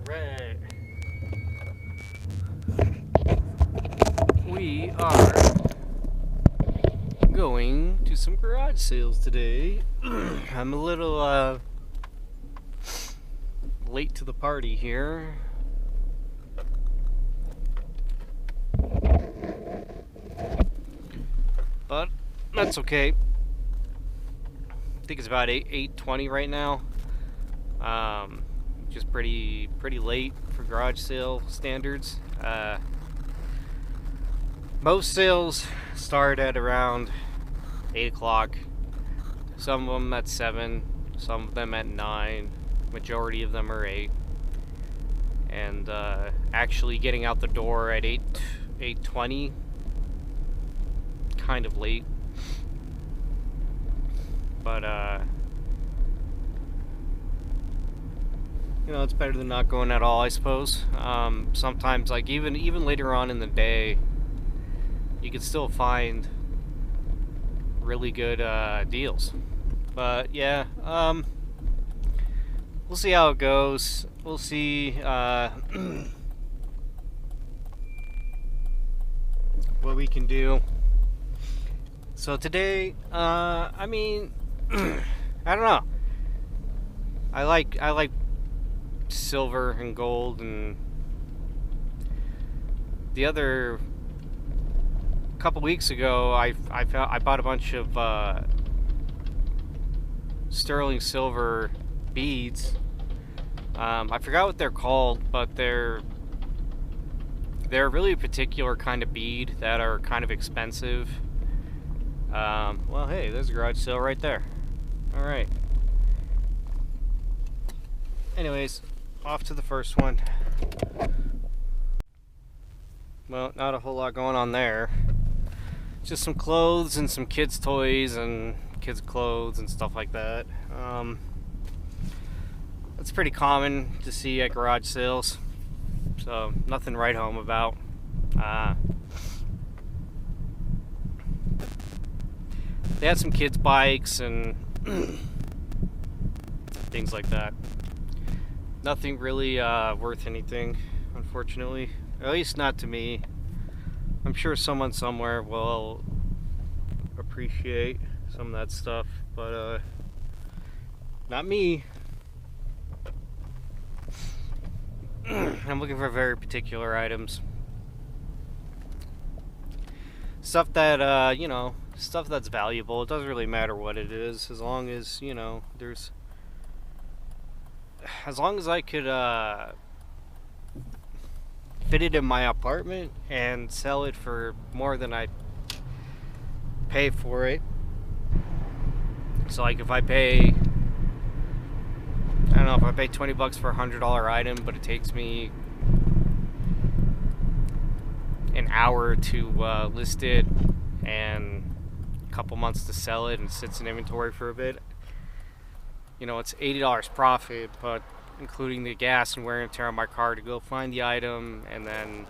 Alright. We are going to some garage sales today. I'm a little late to the party here. But that's okay. I think it's about 8:20 right now. Just pretty late for garage sale standards. Most sales start at around 8 o'clock. Some of them at 7, some of them at 9. Majority of them are 8. And actually getting out the door at 8:20, kind of late. But you know, it's better than not going at all, I suppose. Sometimes, like even later on in the day, you can still find really good deals. But yeah, we'll see how it goes. We'll see what we can do. So today, I mean, I don't know. I like silver and gold, and the other couple weeks ago, I bought a bunch of sterling silver beads. I forgot what they're called, but they're really a particular kind of bead that are kind of expensive. Well, hey, there's a garage sale right there. All right. Anyways, off to the first one. Well, not a whole lot going on there. Just some clothes and some kids' toys and kids' clothes and stuff like that. That's pretty common to see at garage sales. So, nothing to write home about. They had some kids' bikes and things like that. Nothing really worth anything, unfortunately. At least not to me. I'm sure someone somewhere will appreciate some of that stuff, but not me. I'm looking for very particular items. Stuff that, you know, stuff that's valuable. It doesn't really matter what it is, as long as, you know, as long as I could fit it in my apartment and sell it for more than I pay for it. So like if I pay, I don't know, if I pay $20 for a $100 item, but it takes me an hour to list it and a couple months to sell it and sits in inventory for a bit, you know, it's $80 profit, but including the gas and wear and tear on my car to go find the item, and then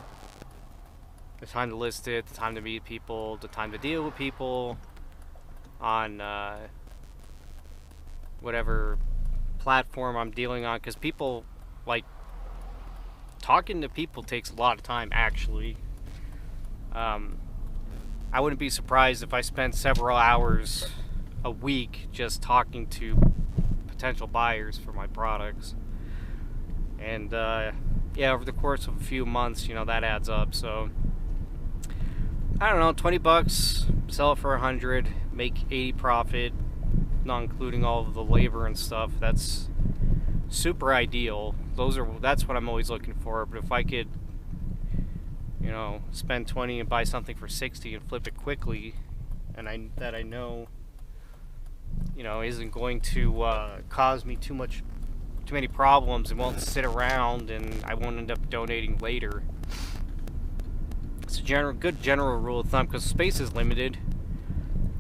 the time to list it, the time to meet people, the time to deal with people on whatever platform I'm dealing on, because people, like, talking to people takes a lot of time, actually. I wouldn't be surprised if I spent several hours a week just talking to potential buyers for my products. And yeah, over the course of a few months, you know, that adds up. So I don't know, $20, sell it for 100, make 80 profit, not including all of the labor and stuff. That's super ideal. That's what I'm always looking for. But if I could, you know, spend 20 and buy something for 60 and flip it quickly, and I know, you know, isn't going to cause me too many problems and won't sit around and I won't end up donating later. It's a good general rule of thumb, because space is limited.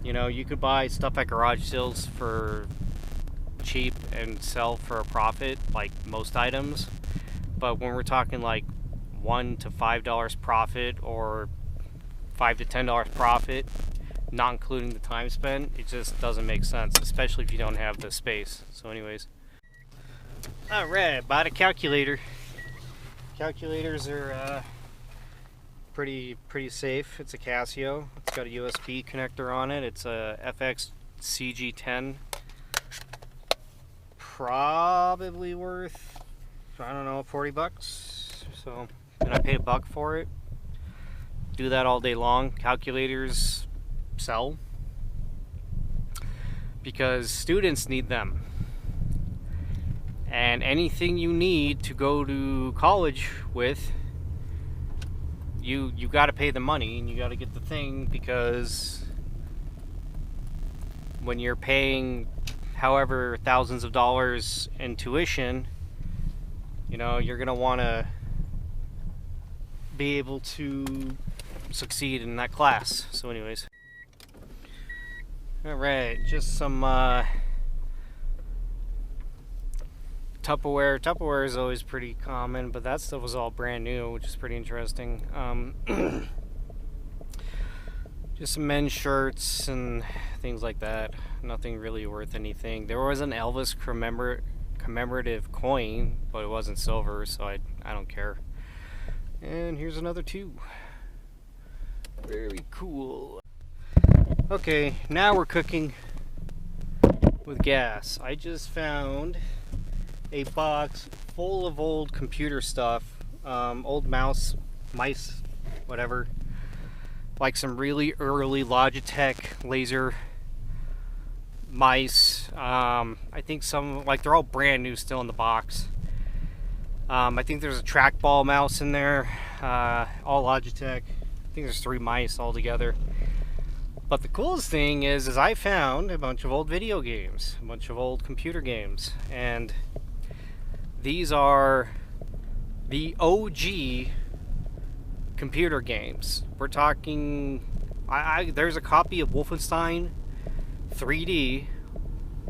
You know, you could buy stuff at garage sales for cheap and sell for a profit, like most items. But when we're talking like $1 to $5 profit or $5 to $10 profit, not including the time spent, it just doesn't make sense, especially if you don't have the space. So anyways, alright, bought a calculator. Calculators are pretty safe. It's a Casio. It's got a USB connector on it. It's a FX CG10. Probably worth, I don't know, 40 bucks. So, and I pay $1 for it. Do that all day long. Calculators sell because students need them. And anything you need to go to college with, you got to pay the money and you got to get the thing, because when you're paying however thousands of dollars in tuition, you know, you're gonna want to be able to succeed in that class. So anyways, all right, just some Tupperware. Tupperware is always pretty common, but that stuff was all brand new, which is pretty interesting. Just some men's shirts and things like that. Nothing really worth anything. There was an Elvis commemorative coin, but it wasn't silver, so I don't care. And here's another 2. Very cool. Okay, now we're cooking with gas. I just found a box full of old computer stuff, old mice, whatever, like some really early Logitech laser mice. I think some, like, they're all brand new still in the box. I think there's a trackball mouse in there, all Logitech. I think there's 3 mice all together. But the coolest thing is I found a bunch of old video games, a bunch of old computer games, and these are the OG computer games. We're talking, there's a copy of Wolfenstein 3D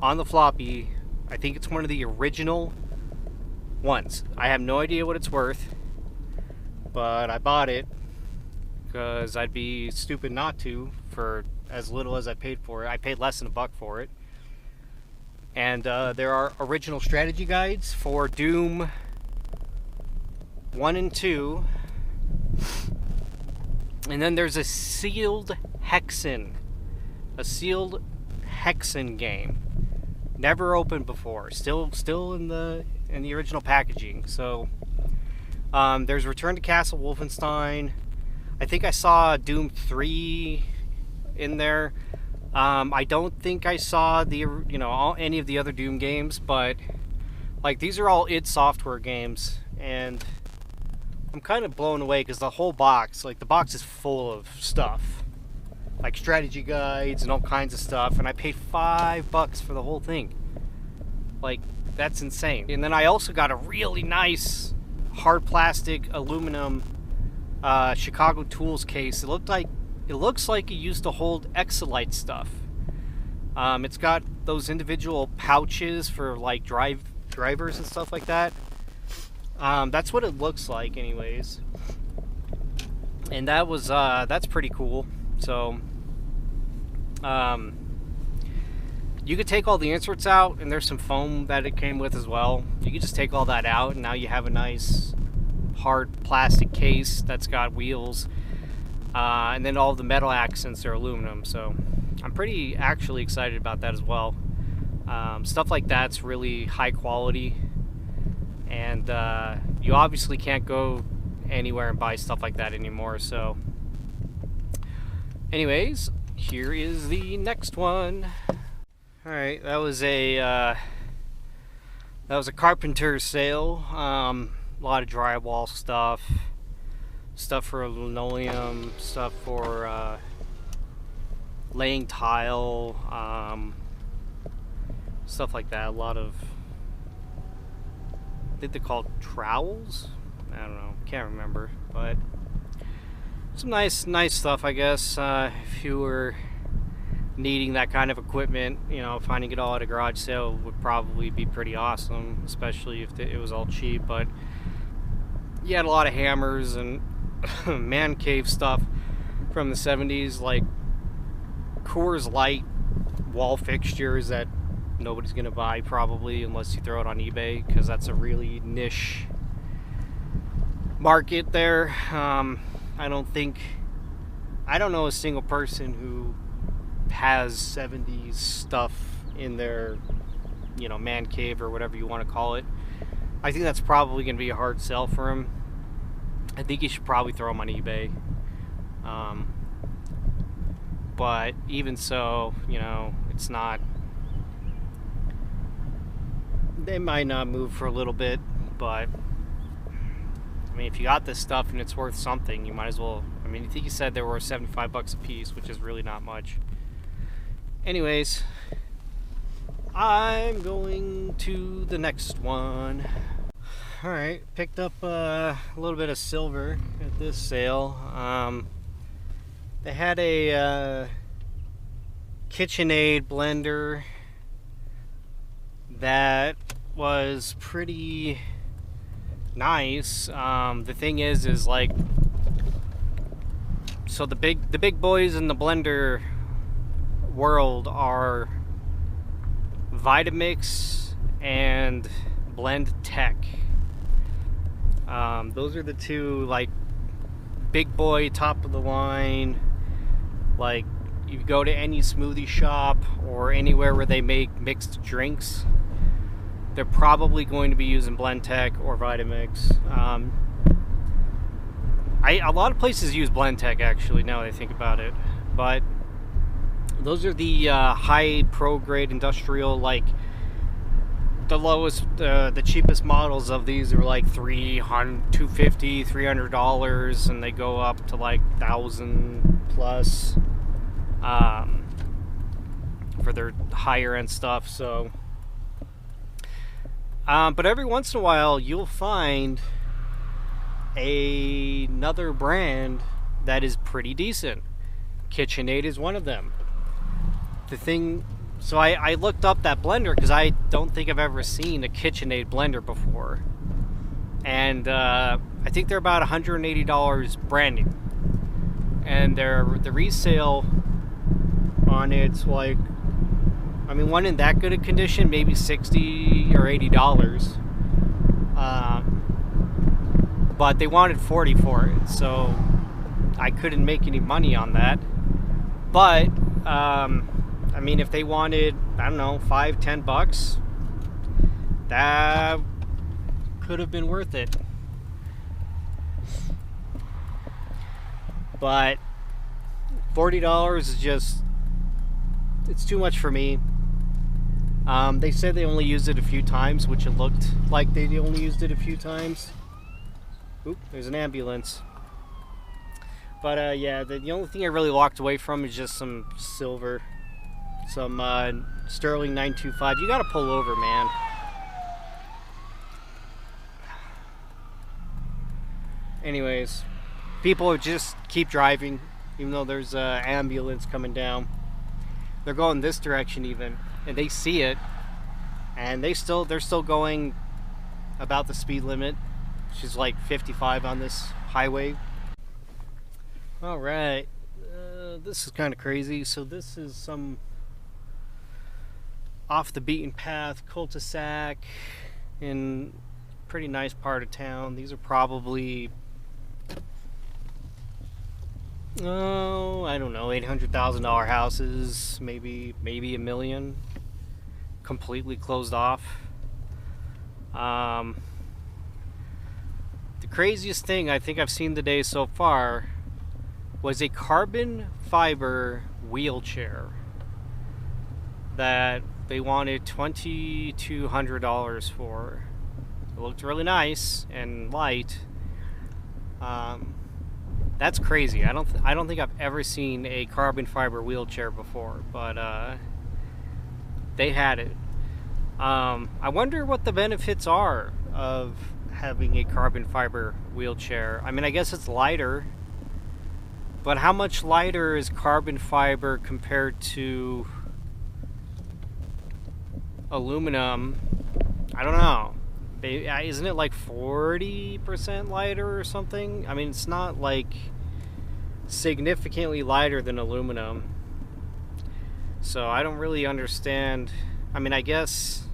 on the floppy. I think it's one of the original ones. I have no idea what it's worth, but I bought it because I'd be stupid not to for as little as I paid for it. I paid less than $1 for it. And there are original strategy guides for Doom 1 and 2. And then there's a sealed hexen. A sealed hexen game. Never opened before. Still in the original packaging. So there's Return to Castle Wolfenstein. I think I saw Doom 3 in there. I don't think I saw any of the other Doom games, but like, these are all id Software games, and I'm kind of blown away because the whole box, like, the box is full of stuff, like strategy guides and all kinds of stuff, and I paid $5 for the whole thing. Like, that's insane. And then I also got a really nice hard plastic aluminum Chicago Tools case. It looks like it used to hold Exolite stuff. It's got those individual pouches for, like, drivers and stuff like that. That's what it looks like anyways. And that was that's pretty cool. So you could take all the inserts out, and there's some foam that it came with as well. You could just take all that out, and now you have a nice hard plastic case that's got wheels. And then all of the metal accents are aluminum, so I'm pretty actually excited about that as well. Stuff like that's really high quality, and you obviously can't go anywhere and buy stuff like that anymore. So anyways, here is the next one. Alright, that was a carpenter sale. A lot of drywall stuff for linoleum, stuff for laying tile, stuff like that. A lot of, I think they're called trowels. I don't know, can't remember, but some nice stuff, I guess. If you were needing that kind of equipment, you know, finding it all at a garage sale would probably be pretty awesome, especially if it was all cheap. But you had a lot of hammers and man cave stuff from the 70s, like Coors Light wall fixtures that nobody's gonna buy probably unless you throw it on eBay, because that's a really niche market there. I don't know a single person who has 70s stuff in their, man cave or whatever you want to call it. I think that's probably going to be a hard sell for him. I think you should probably throw them on eBay. But even so, it's not... They might not move for a little bit, but... I mean, if you got this stuff and it's worth something, you might as well... I mean, I think you said they were $75 a piece, which is really not much. Anyways, I'm going to the next one. Alright, picked up a little bit of silver at this sale. They had a KitchenAid blender that was pretty nice. The thing is like, so the big boys in the blender world are Vitamix and Blend Tech. Those are the two, like, big boy, top of the line. Like, you go to any smoothie shop or anywhere where they make mixed drinks, they're probably going to be using Blend Tech or Vitamix. A lot of places use Blend Tech, actually, now that I think about it. But those are the high pro grade industrial, like, the lowest, the cheapest models of these are like $250, $300, and they go up to like 1,000 plus for their higher end stuff. So, but every once in a while, you'll find another brand that is pretty decent. KitchenAid is one of them. The thing. So I looked up that blender because I don't think I've ever seen a KitchenAid blender before. And I think they're about $180 brand new. And the resale on it's like, I mean, one in that good a condition, maybe $60 or $80. But they wanted $40 for it, so I couldn't make any money on that. But I mean, if they wanted, I don't know, $5, $10, that could have been worth it. But $40 is just, it's too much for me. They said they only used it a few times, which it looked like they only used it a few times. Oop, there's an ambulance. But yeah, the only thing I really walked away from is just some silver. Some Sterling 925. You gotta pull over, man. Anyways, people just keep driving, even though there's an ambulance coming down. They're going this direction even, and they see it, and they're still going about the speed limit, which is like 55 on this highway. All right, this is kind of crazy. So this is some off the beaten path cul-de-sac in a pretty nice part of town. These are probably, I don't know, $800,000 houses, maybe $1 million, completely closed off. The craziest thing I think I've seen today so far was a carbon fiber wheelchair that they wanted $2,200 for. It looked really nice and light. That's crazy. I don't think I've ever seen a carbon fiber wheelchair before, but they had it. I wonder what the benefits are of having a carbon fiber wheelchair. I mean, I guess it's lighter, but how much lighter is carbon fiber compared to aluminum? I don't know. Isn't it like 40% lighter or something? I mean, it's not like significantly lighter than aluminum. So I don't really understand. I mean, I guess,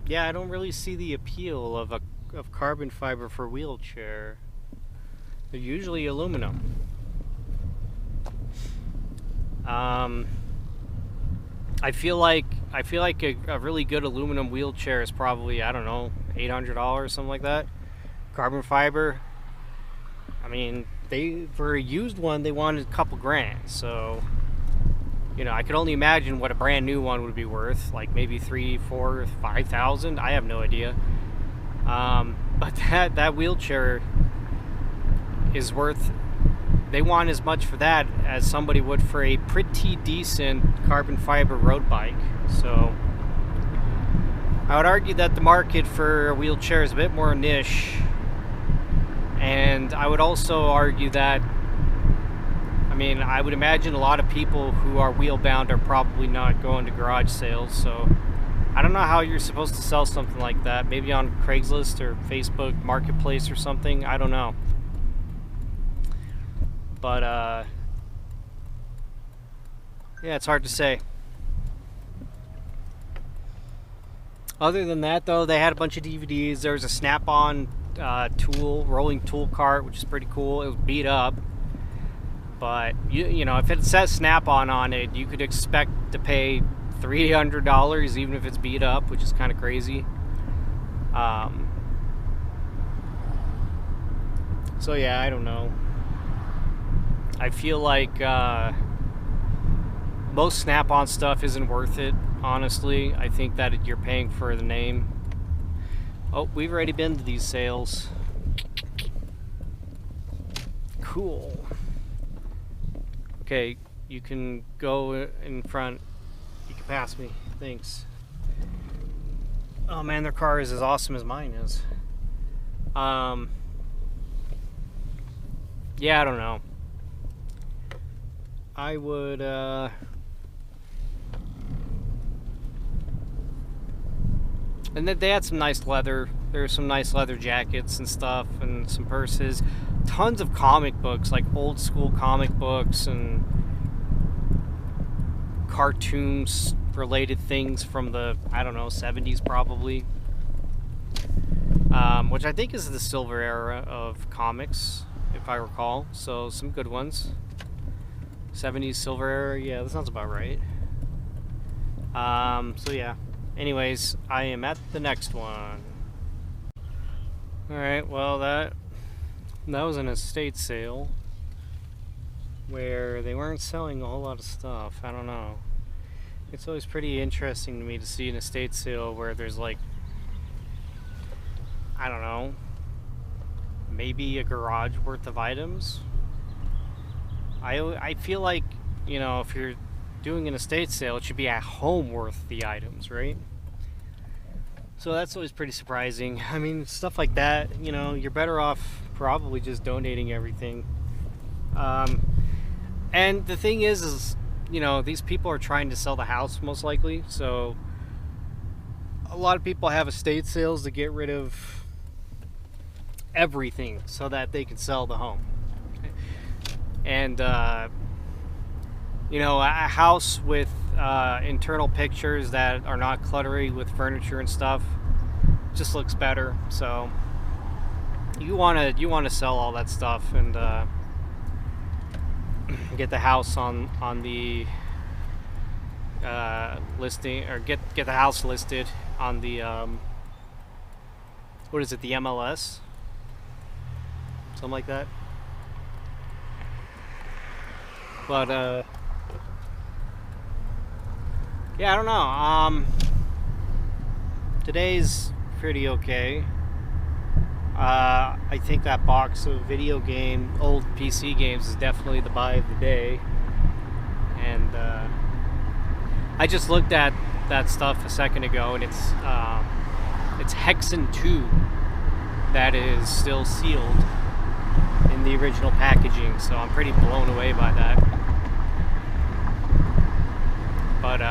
yeah, I don't really see the appeal of a of carbon fiber for wheelchair. They're usually aluminum. I feel like a really good aluminum wheelchair is probably, I don't know, $800, something like that. Carbon fiber, I mean, for a used one they wanted a couple grand, so you know, I could only imagine what a brand new one would be worth, like maybe 3, 4, 5,000. I have no idea. But that wheelchair is worth, they want as much for that as somebody would for a pretty decent carbon fiber road bike. So I would argue that the market for a wheelchair is a bit more niche, and I would also argue that, I mean, I would imagine a lot of people who are wheel bound are probably not going to garage sales, so I don't know how you're supposed to sell something like that. Maybe on Craigslist or Facebook Marketplace or something, I don't know. But yeah, it's hard to say. Other than that, though, they had a bunch of DVDs. There was a Snap-on rolling tool cart, which is pretty cool. It was beat up, but you know, if it says Snap-on on it, you could expect to pay $300 even if it's beat up, which is kind of crazy. So yeah, I don't know. I feel like most Snap-on stuff isn't worth it, honestly. I think that you're paying for the name. Oh, we've already been to these sales. Cool. Okay, you can go in front. You can pass me. Thanks. Oh man, their car is as awesome as mine is. Yeah, I don't know. I would, and they had some nice leather. There's some nice leather jackets and stuff, and some purses. Tons of comic books, like old school comic books and cartoons related things from the, I don't know, 70s probably. Which I think is the silver era of comics, if I recall. So some good ones. 70s silver era, yeah, that sounds about right. So yeah. Anyways, I am at the next one. Alright, well that was an estate sale where they weren't selling a whole lot of stuff. I don't know. It's always pretty interesting to me to see an estate sale where there's like, I don't know, maybe a garage worth of items. I feel like, you know, if you're doing an estate sale, it should be at home worth the items, right? So that's always pretty surprising. I mean, stuff like that, you know, you're better off probably just donating everything. And the thing is, you know, these people are trying to sell the house most likely, so a lot of people have estate sales to get rid of everything so that they can sell the home. And you know, a house with internal pictures that are not cluttery with furniture and stuff just looks better. So you want to sell all that stuff and get the house on the listing, or get the house listed on the what is it, the MLS, something like that. But yeah, I don't know. Today's pretty okay. I think that box of old PC games is definitely the buy of the day. And I just looked at that stuff a second ago, and it's Hexen 2 that is still sealed in the original packaging, so I'm pretty blown away by that. But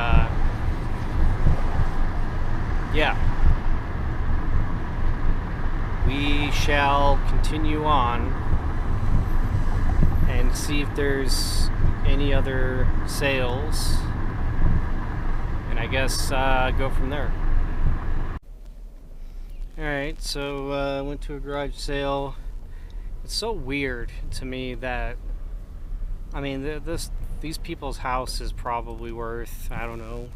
yeah, we shall continue on and see if there's any other sales, and I guess go from there. Alright, so I went to a garage sale. It's so weird to me that, I mean, these people's house is probably worth, I don't know,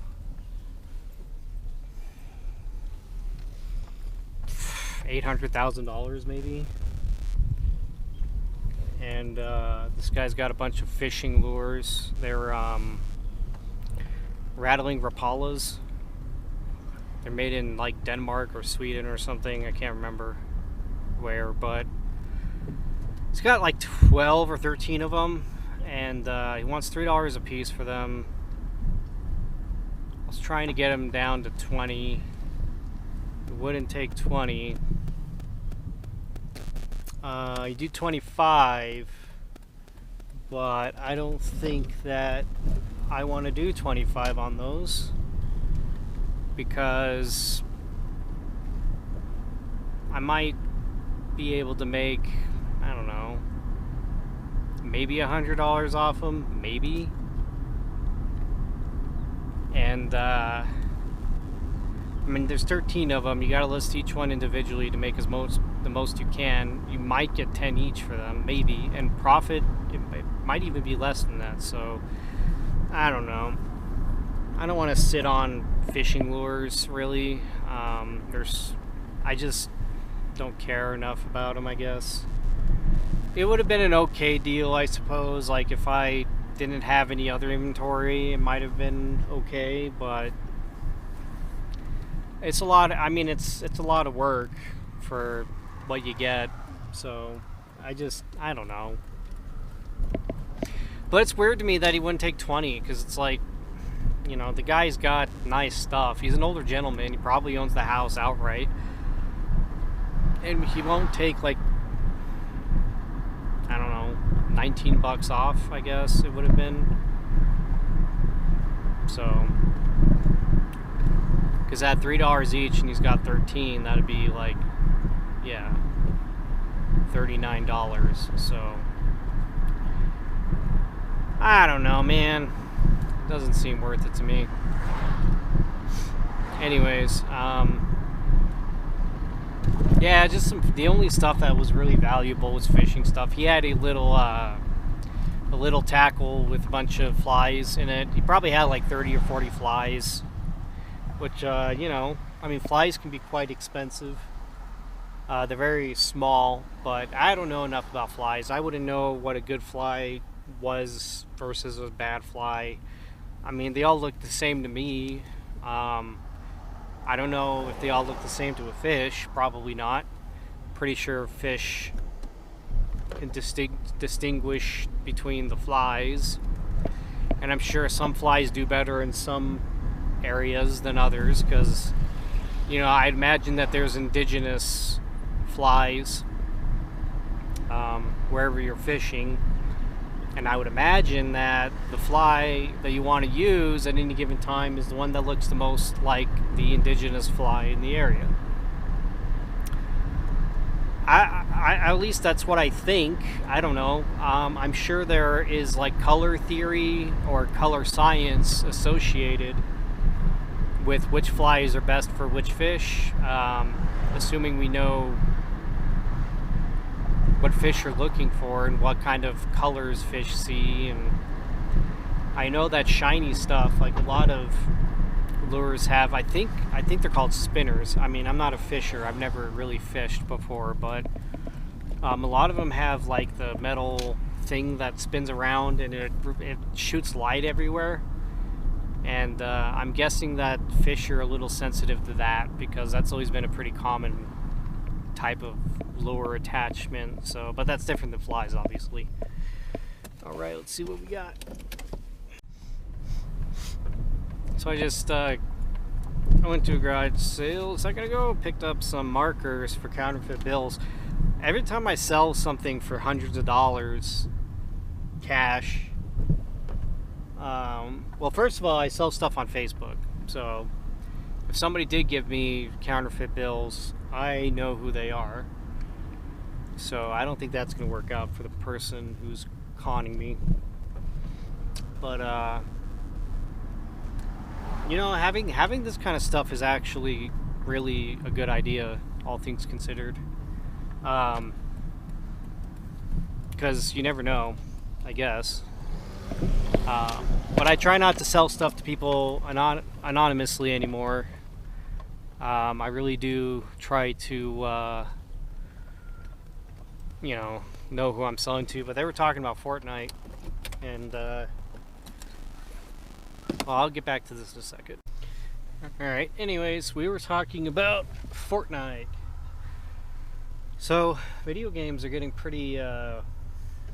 $800,000 maybe. And this guy's got a bunch of fishing lures. They're rattling Rapalas. They're made in like Denmark or Sweden or something. I can't remember where, but he's got like 12 or 13 of them, and he wants $3 a piece for them. I was trying to get him down to 20. It wouldn't take 20. You do 25, but I don't think that I want to do 25 on those, because I might be able to make, I don't know, maybe $100 off them, maybe. And I mean, there's 13 of them. You gotta list each one individually to make the most you can. You might get 10 each for them, maybe, and profit, it might even be less than that. So I don't know. I don't want to sit on fishing lures, really. I just don't care enough about them, I guess. It would have been an okay deal, I suppose. Like, if I didn't have any other inventory, it might have been okay, but it's a lot. I mean, it's a lot of work for what you get. So I don't know. But it's weird to me that he wouldn't take 20, because it's like, you know, the guy's got nice stuff. He's an older gentleman. He probably owns the house outright. And he won't take, like, I don't know, 19 bucks off, I guess it would have been. So, because at $3 each and he's got 13, that'd be like, yeah, $39. So, I don't know, man. Doesn't seem worth it to me. Anyways, yeah, just the only stuff that was really valuable was fishing stuff. He had a little tackle with a bunch of flies in it. He probably had like 30 or 40 flies, which, you know, I mean, flies can be quite expensive. They're very small, but I don't know enough about flies. I wouldn't know what a good fly was versus a bad fly. I mean, they all look the same to me. I don't know if they all look the same to a fish. Probably not. Pretty sure fish can distinguish between the flies. And I'm sure some flies do better in some areas than others, because, you know, I'd imagine that there's indigenous flies wherever you're fishing. And I would imagine that the fly that you want to use at any given time is the one that looks the most like the indigenous fly in the area. I at least that's what I think. I don't know. I'm sure there is like color theory or color science associated with which flies are best for which fish. Assuming we know what fish are looking for and what kind of colors fish see. And I know that shiny stuff, like a lot of lures have, I think they're called spinners. I mean, I'm not a fisher, I've never really fished before, but a lot of them have like the metal thing that spins around and it shoots light everywhere. And I'm guessing that fish are a little sensitive to that, because that's always been a pretty common type of lure attachment. So, but that's different than flies, obviously. All right, let's see what we got. So I just I went to a garage sale a second ago, picked up some markers for counterfeit bills. Every time I sell something for hundreds of dollars cash, well, first of all, I sell stuff on Facebook. So if somebody did give me counterfeit bills, I know who they are. So I don't think that's going to work out for the person who's conning me. But, you know, having this kind of stuff is actually really a good idea, all things considered. Because you never know, I guess. But I try not to sell stuff to people anonymously anymore. I really do try to, you know who I'm selling to. But they were talking about Fortnite, and well, I'll get back to this in a second. Alright, anyways, we were talking about Fortnite. So, video games are getting pretty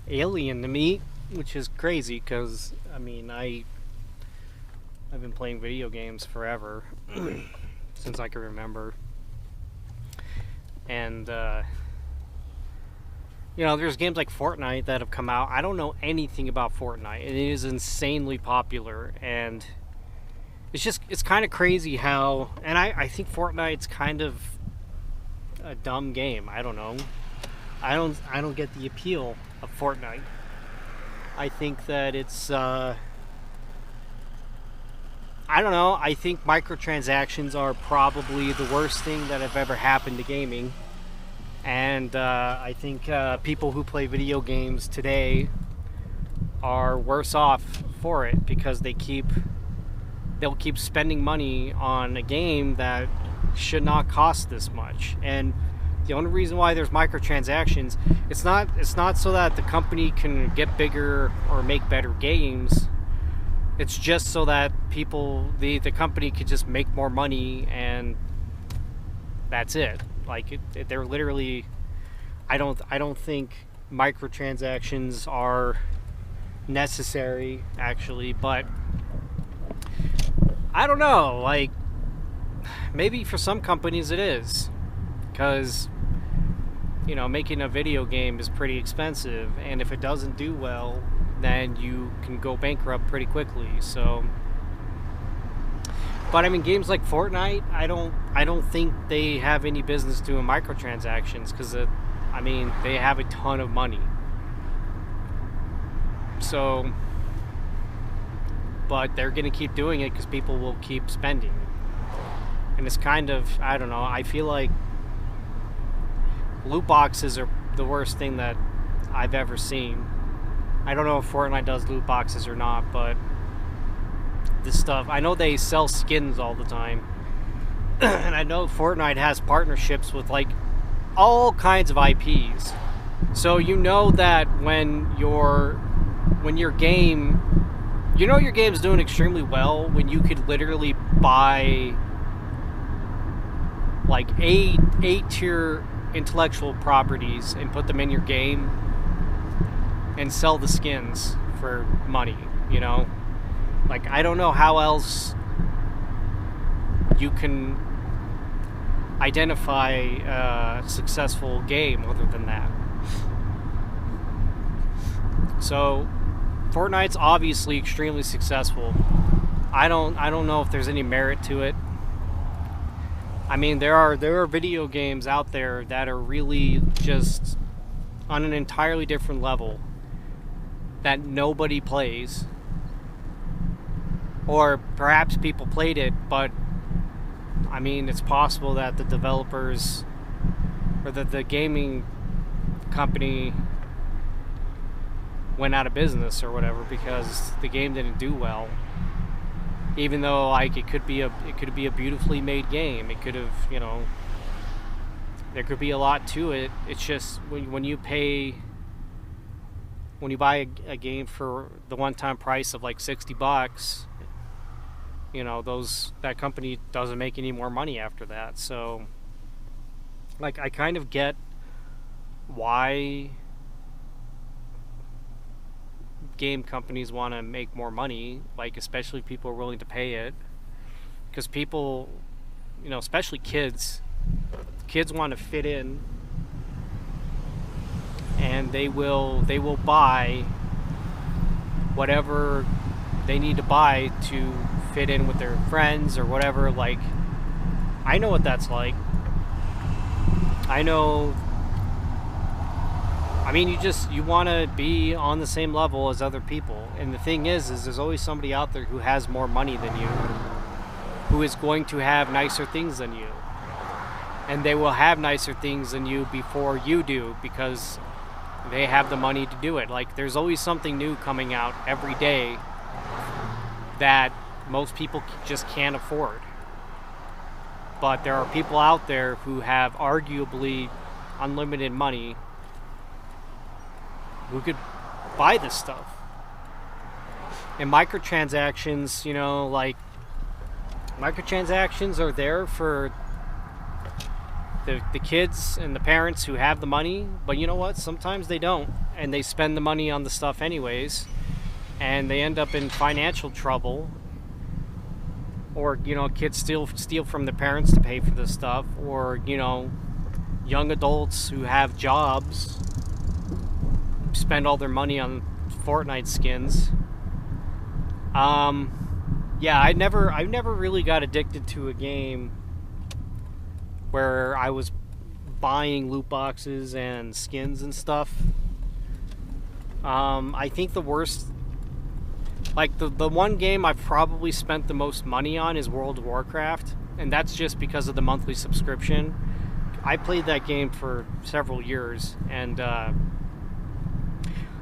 alien to me, which is crazy, because, I mean, I've been playing video games forever, since I can remember. And, you know, there's games like Fortnite that have come out. I don't know anything about Fortnite. It is insanely popular, and it's kind of crazy how, and I think Fortnite's kind of a dumb game. I don't know. I don't get the appeal of Fortnite. I think that it's I don't know. I think microtransactions are probably the worst thing that have ever happened to gaming. And I think people who play video games today are worse off for it, because they'll keep spending money on a game that should not cost this much. And the only reason why there's microtransactions, it's not so that the company can get bigger or make better games. It's just so that the company could just make more money, and that's it. Like, they're literally, I don't think microtransactions are necessary, actually, but I don't know, like, maybe for some companies it is, because, you know, making a video game is pretty expensive, and if it doesn't do well, then you can go bankrupt pretty quickly. So, but I mean, games like Fortnite, I don't think they have any business doing microtransactions, because I mean, they have a ton of money. So, but they're gonna keep doing it because people will keep spending. And it's kind of, I don't know, I feel like loot boxes are the worst thing that I've ever seen. I don't know if Fortnite does loot boxes or not, but this stuff, I know they sell skins all the time. And I know Fortnite has partnerships with like all kinds of IPs. So you know that when your game, you know your game's doing extremely well when you could literally buy like A-tier intellectual properties and put them in your game and sell the skins for money, you know? Like, I don't know how else you can identify a successful game other than that. So, Fortnite's obviously extremely successful. I don't know if there's any merit to it. I mean, there are video games out there that are really just on an entirely different level that nobody plays. Or perhaps people played it, but I mean, it's possible that the developers or the gaming company went out of business or whatever because the game didn't do well. Even though, like, it could be a beautifully made game. It could have, you know, there could be a lot to it. It's just when you buy a game for the one-time price of like $60, you know, that company doesn't make any more money after that. So, like, I kind of get why game companies want to make more money, like, especially people are willing to pay it, because people, you know, especially kids want to fit in, and they will buy whatever they need to buy to fit in with their friends or whatever. Like, I know what that's like. I mean, you want to be on the same level as other people. And the thing is there's always somebody out there who has more money than you, who is going to have nicer things than you. and they will have nicer things than you before you do because they have the money to do it. Like, there's always something new coming out every day that most people just can't afford. But there are people out there who have arguably unlimited money who could buy this stuff. And microtransactions, you know, like, microtransactions are there for the kids and the parents who have the money, but you know what? Sometimes they don't, and they spend the money on the stuff anyways, and they end up in financial trouble. Or, you know, kids steal from their parents to pay for this stuff, or, you know, young adults who have jobs spend all their money on Fortnite skins. Yeah, I never really got addicted to a game where I was buying loot boxes and skins and stuff. I think the worst, like the one game I've probably spent the most money on is World of Warcraft, and that's just because of the monthly subscription. I played that game for several years, and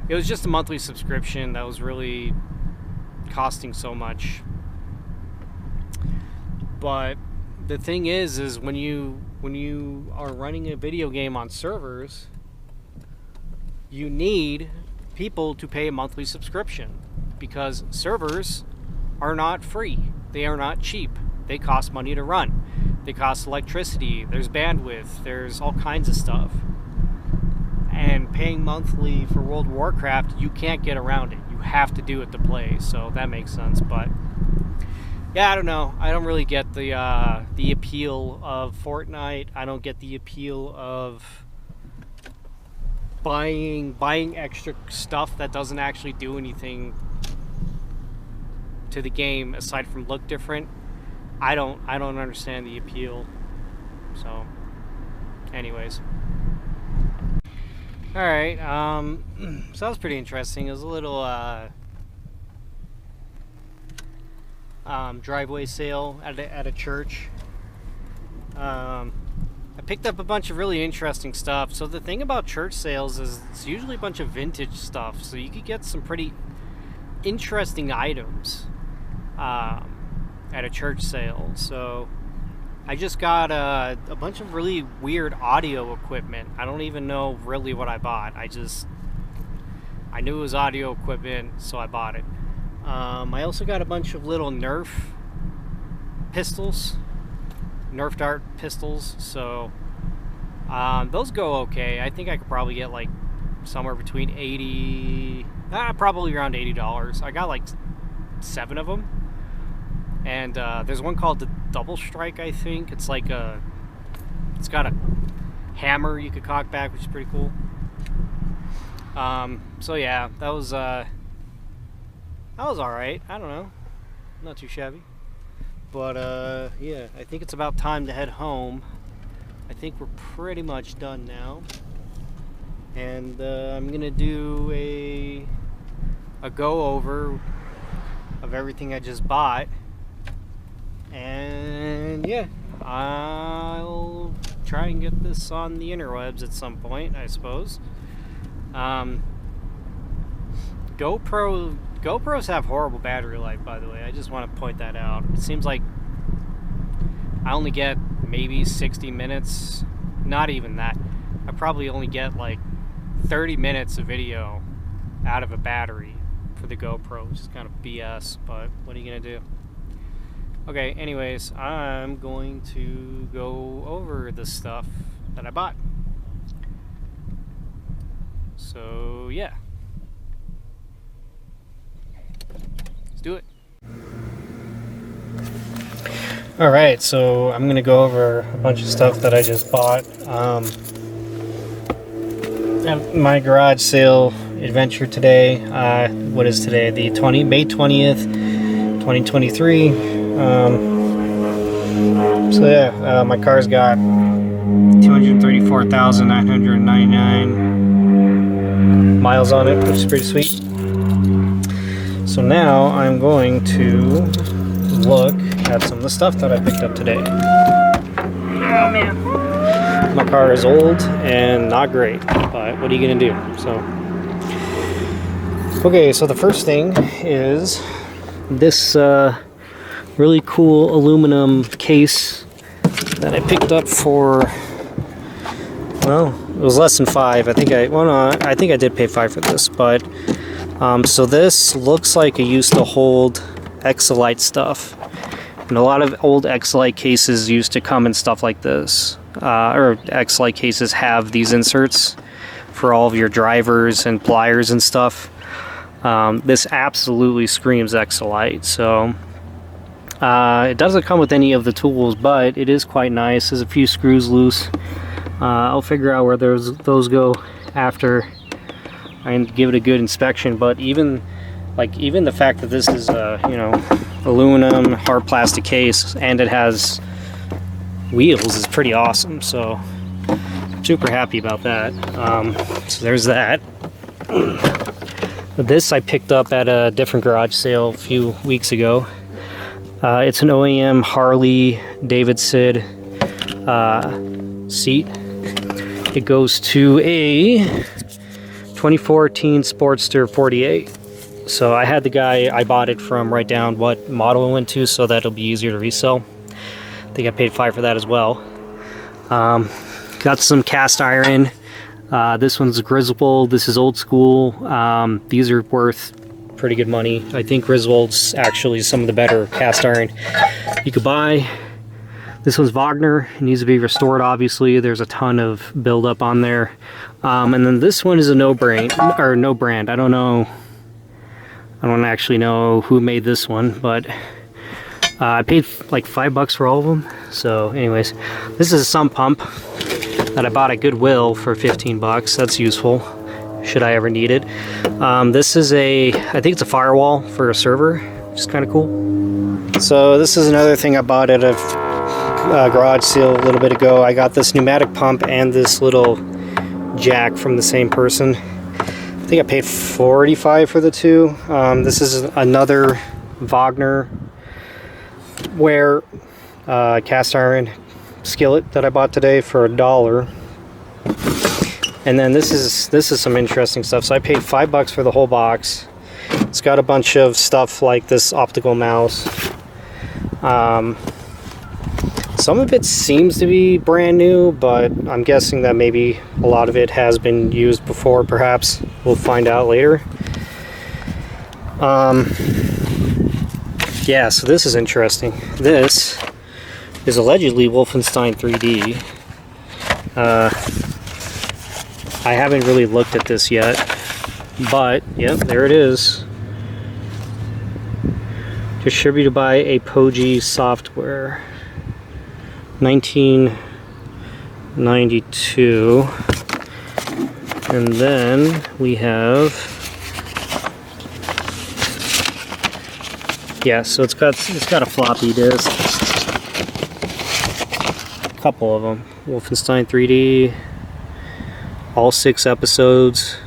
it was just a monthly subscription that was really costing so much. But the thing is when you are running a video game on servers, you need people to pay a monthly subscription, because servers are not free. They are not cheap. They cost money to run. They cost electricity. There's bandwidth. There's all kinds of stuff. And paying monthly for World of Warcraft, you can't get around it. You have to do it to play. So that makes sense. But yeah, I don't know. I don't really get the appeal of Fortnite. I don't get the appeal of buying extra stuff that doesn't actually do anything to the game aside from look different. I don't understand the appeal. So, anyways. All right. So that was pretty interesting. It was a little driveway sale at a church. I picked up a bunch of really interesting stuff. So the thing about church sales is it's usually a bunch of vintage stuff. So you could get some pretty interesting items at a church sale. So I just got a bunch of really weird audio equipment. I don't even know really what I bought. I knew it was audio equipment, so I bought it. I also got a bunch of little Nerf pistols, Nerf dart pistols. So those go okay. I think I could probably get like somewhere between probably around $80. I got like 7 of them. And there's one called the Double Strike, I think. It's like it's got a hammer you could cock back, which is pretty cool. So yeah, that was all right. I don't know, not too shabby. But yeah, I think it's about time to head home. I think we're pretty much done now, and I'm gonna do a go over of everything I just bought. And yeah, I'll try and get this on the interwebs at some point, I suppose. GoPros have horrible battery life, by the way. I just want to point that out. It seems like I only get maybe 60 minutes. Not even that. I probably only get like 30 minutes of video out of a battery for the GoPro, which is kind of BS, but what are you going to do? Okay, anyways, I'm going to go over the stuff that I bought. So, yeah. Let's do it. Alright, so I'm going to go over a bunch of stuff that I just bought. My garage sale adventure today. What is today? May 20th, 2023. So yeah, my car's got 234,999 miles on it, which is pretty sweet. So now I'm going to look at some of the stuff that I picked up today. Oh man. My car is old and not great, but what are you gonna do? So, okay, so the first thing is this really cool aluminum case that I picked up for, well, it was less than $5. I think I think I did pay $5 for this, but so this looks like it used to hold Exolite stuff, and a lot of old Exolite cases used to come in stuff like this, or Exolite cases have these inserts for all of your drivers and pliers and stuff. This absolutely screams Exolite, so it doesn't come with any of the tools, but it is quite nice. There's a few screws loose. I'll figure out where those go after I give it a good inspection. But even the fact that this is you know, aluminum hard plastic case and it has wheels is pretty awesome. So I'm super happy about that. So there's that. This I picked up at a different garage sale a few weeks ago. It's an OEM Harley Davidson seat. It goes to a 2014 Sportster 48. So I had the guy I bought it from write down what model it went to so that it'll be easier to resell. I think I paid $5 for that as well. Got some cast iron. This one's Griswold. This is old school. These are worth pretty good money. I think Griswold's actually some of the better cast iron you could buy. This one's Wagner. It needs to be restored, obviously. There's a ton of buildup on there. And then this one is a no brand. I don't know. I don't actually know who made this one, but I paid like $5 for all of them. So anyways, this is a sump pump that I bought at Goodwill for 15 bucks. That's useful should I ever need it. This is I think it's a firewall for a server, which is kind of cool. So this is another thing I bought at a garage sale a little bit ago. I got this pneumatic pump and this little jack from the same person. I think I paid $45 for the two. This is another Wagner cast iron skillet that I bought today for $1. And then this is some interesting stuff. So I paid $5 for the whole box. It's got a bunch of stuff like this optical mouse. Some of it seems to be brand new, but I'm guessing that maybe a lot of it has been used before, perhaps. We'll find out later. Yeah, so this is interesting. This is allegedly Wolfenstein 3D. I haven't really looked at this yet, but yep, there it is. Distributed by Apogee Software. 1992. And then we have, yeah, so it's got a floppy disk. A couple of them. Wolfenstein 3D. All 6 episodes.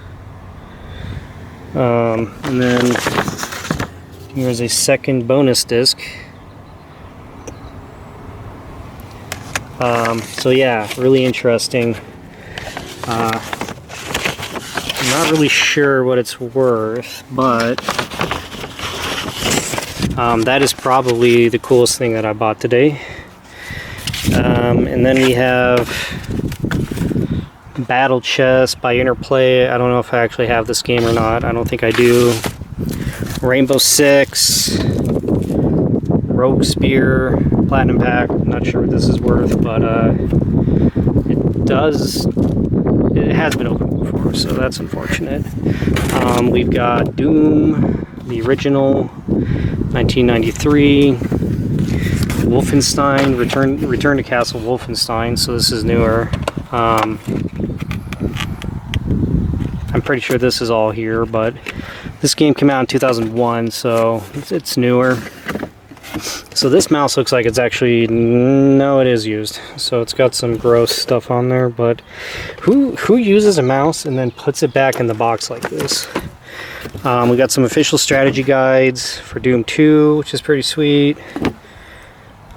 And then here's a second bonus disc. So yeah, really interesting. I'm not really sure what it's worth, but that is probably the coolest thing that I bought today. And then we have Battle Chess by Interplay. I don't know if I actually have this game or not. I don't think I do. Rainbow Six, Rogue Spear, Platinum Pack. Not sure what this is worth, but it has been opened before, so that's unfortunate. We've got Doom, the original, 1993. Wolfenstein, Return to Castle Wolfenstein, so this is newer. I'm pretty sure this is all here, but this game came out in 2001, so it's newer. So this mouse looks like it's actually, no, it is used. So it's got some gross stuff on there, but who uses a mouse and then puts it back in the box like this? We got some official strategy guides for Doom 2, which is pretty sweet.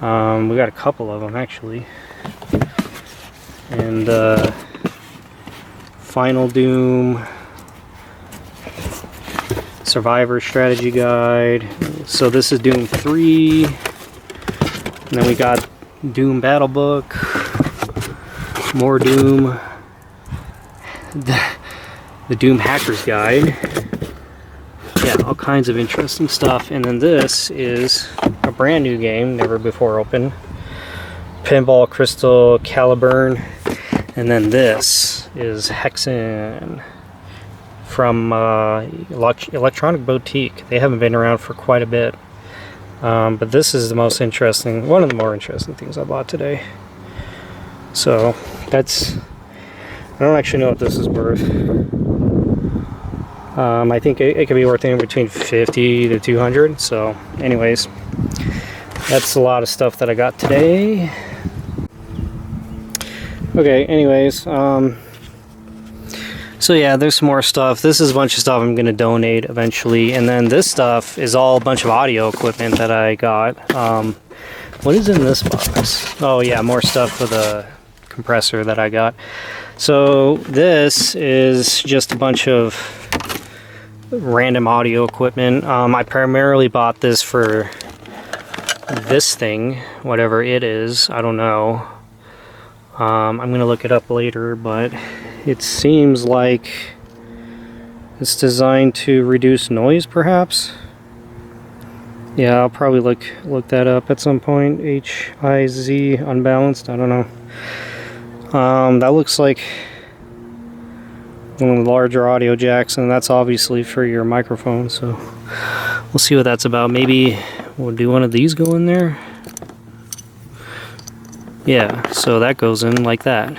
We got a couple of them actually. and Final Doom, Survivor Strategy Guide. So this is Doom 3, and then we got Doom Battle Book, more Doom, the Doom Hacker's Guide. Yeah, all kinds of interesting stuff. And then this is a brand new game, never before opened, Pinball Crystal Caliburn. And then this is Hexen from Electronic Boutique. They haven't been around for quite a bit, but this is the most interesting, one of the more interesting things I bought today. So that's, I don't actually know what this is worth. I think it could be worth anywhere between 50 to 200. So anyways, that's a lot of stuff that I got today. Okay, anyways, so yeah, there's some more stuff. This is a bunch of stuff I'm going to donate eventually. And then this stuff is all a bunch of audio equipment that I got. What is in this box? Oh yeah, more stuff for the compressor that I got. So this is just a bunch of random audio equipment. I primarily bought this for this thing, whatever it is. I don't know. I'm gonna look it up later, but it seems like it's designed to reduce noise, perhaps. Yeah, I'll probably look that up at some point. HIZ unbalanced, I don't know. That looks like one of the larger audio jacks, and that's obviously for your microphone, so we'll see what that's about. Maybe we'll do one of these go in there. Yeah, so that goes in like that.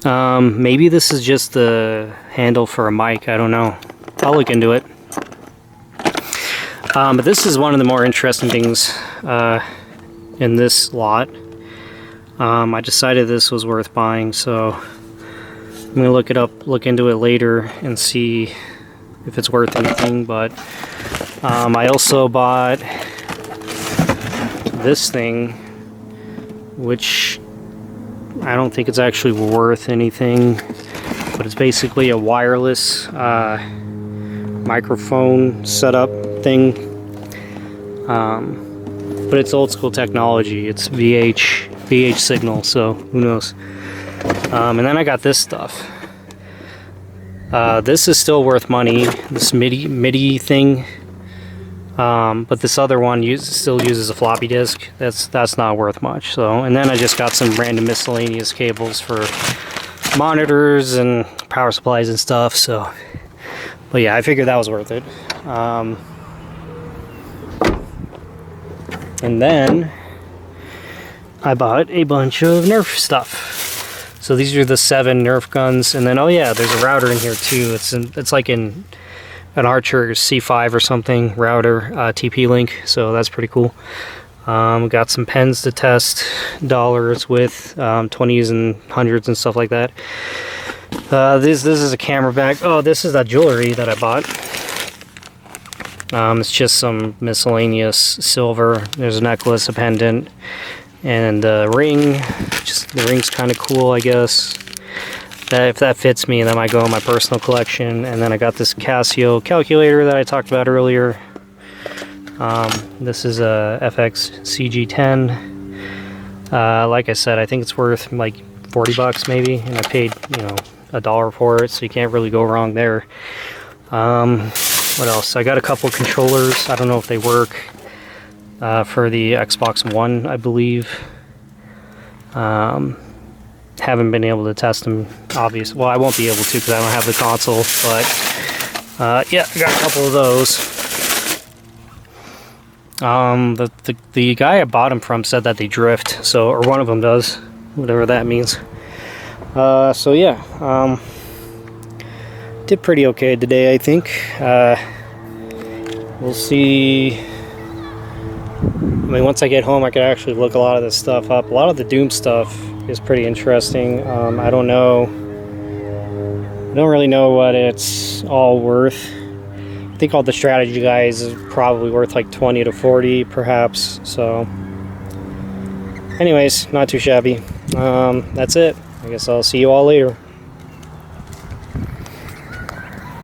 Maybe this is just the handle for a mic, I don't know. I'll look into it. But this is one of the more interesting things in this lot. I decided this was worth buying, so I'm gonna look into it later and see if it's worth anything. But I also bought this thing, which I don't think it's actually worth anything, but it's basically a wireless microphone setup thing. But it's old school technology. It's VH signal, so who knows. And then I got this stuff. This is still worth money, this MIDI thing. But this other one still uses a floppy disk. That's not worth much. So, and then I just got some random miscellaneous cables for monitors and power supplies and stuff. So, but yeah, I figured that was worth it. And then I bought a bunch of Nerf stuff. So these are the 7 Nerf guns, and then oh yeah, there's a router in here too. It's like in an Archer C5 or something router, TP-Link, so that's pretty cool. We got some pens to test, dollars with 20s and 100s and stuff like that. This is a camera bag. Oh, this is that jewelry that I bought. It's just some miscellaneous silver. There's a necklace, a pendant, and a ring. Just the ring's kind of cool, I guess. If that fits me, that might go in my personal collection. And then I got this Casio calculator that I talked about earlier. This is a FX CG10. Like I said, I think it's worth like 40 bucks maybe, and I paid, $1 for it, so you can't really go wrong there. What else? I got a couple controllers. I don't know if they work for the Xbox One, I believe. Haven't been able to test them, obviously. Well, I won't be able to because I don't have the console, but yeah, I got a couple of those. The guy I bought them from said that they drift, so, or one of them does, whatever that means. So yeah, did pretty okay today, I think. We'll see. I mean, once I get home, I could actually look a lot of this stuff up. A lot of the Doom stuff is pretty interesting. I don't know. I don't really know what it's all worth. I think all the strategy guys is probably worth like 20 to 40, perhaps. So, Anyways, not too shabby. That's it. I guess I'll see you all later.